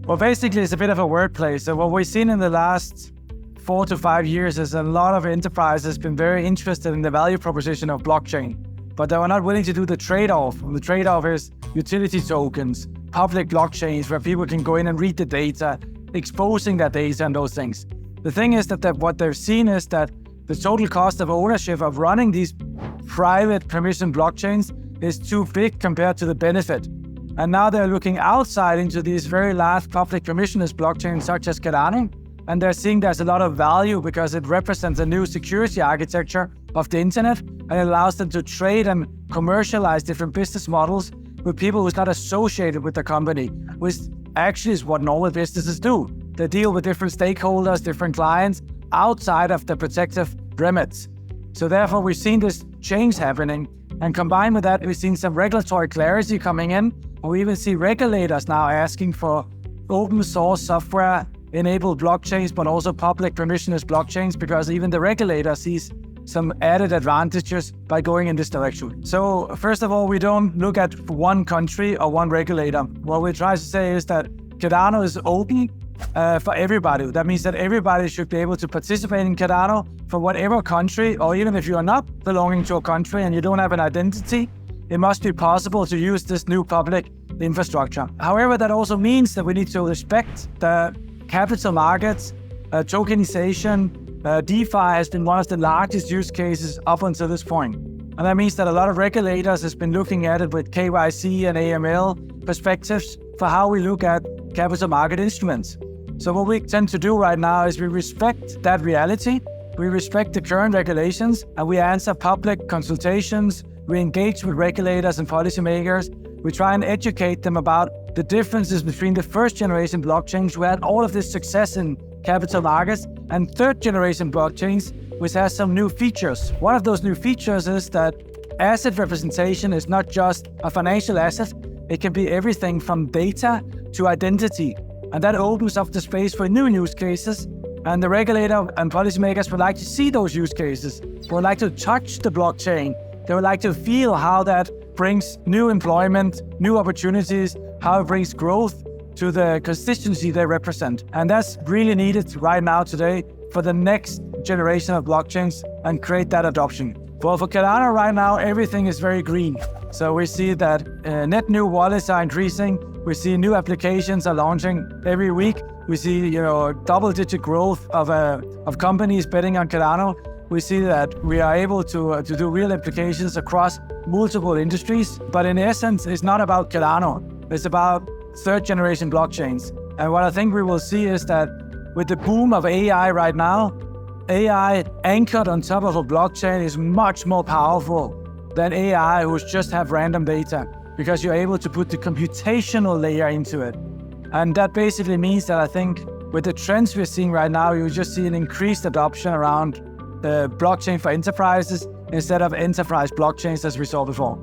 Well, basically, it's a bit of a wordplay. So what we've seen in the last 4 to 5 years is a lot of enterprises been very interested in the value proposition of blockchain, but they were not willing to do the trade-off. The trade-off is utility tokens, public blockchains where people can go in and read the data, exposing that data and those things. The thing is that what they've seen is that the total cost of ownership of running these private permission blockchains is too big compared to the benefit. And now they're looking outside into these very large public permissionless blockchains such as Cardano, and they're seeing there's a lot of value because it represents a new security architecture of the internet, and it allows them to trade and commercialize different business models with people who's not associated with the company, which actually is what normal businesses do. They deal with different stakeholders, different clients outside of the protective remits. So therefore, we've seen this change happening, and combined with that, we've seen some regulatory clarity coming in. We even see regulators now asking for open source software enabled blockchains, but also public permissionless blockchains, because even the regulator sees some added advantages by going in this direction. So first of all, we don't look at one country or one regulator. What we try to say is that Cardano is open for everybody. That means that everybody should be able to participate in Cardano from whatever country, or even if you are not belonging to a country and you don't have an identity, it must be possible to use this new public infrastructure. However, that also means that we need to respect the capital markets, tokenization. DeFi has been one of the largest use cases up until this point. And that means that a lot of regulators has been looking at it with KYC and AML perspectives for how we look at capital market instruments. So what we tend to do right now is we respect that reality, we respect the current regulations, and we answer public consultations, we engage with regulators and policymakers, we try and educate them about the differences between the first generation blockchains, who had all of this success in capital markets, and third generation blockchains, which has some new features. One of those new features is that asset representation is not just a financial asset, it can be everything from data to identity. And that opens up the space for new use cases. And the regulator and policymakers would like to see those use cases. They would like to touch the blockchain. They would like to feel how that brings new employment, new opportunities, how it brings growth to the constituency they represent. And that's really needed right now today for the next generation of blockchains and create that adoption. Well, for Cardano right now, everything is very green. So we see that net new wallets are increasing. We see new applications are launching every week. We see, double-digit growth of companies betting on Cardano. We see that we are able to do real applications across multiple industries. But in essence, it's not about Cardano. It's about third-generation blockchains. And what I think we will see is that with the boom of AI right now, AI anchored on top of a blockchain is much more powerful than AI who just have random data, because you're able to put the computational layer into it. And that basically means that I think with the trends we're seeing right now, you just see an increased adoption around the blockchain for enterprises instead of enterprise blockchains as we saw before.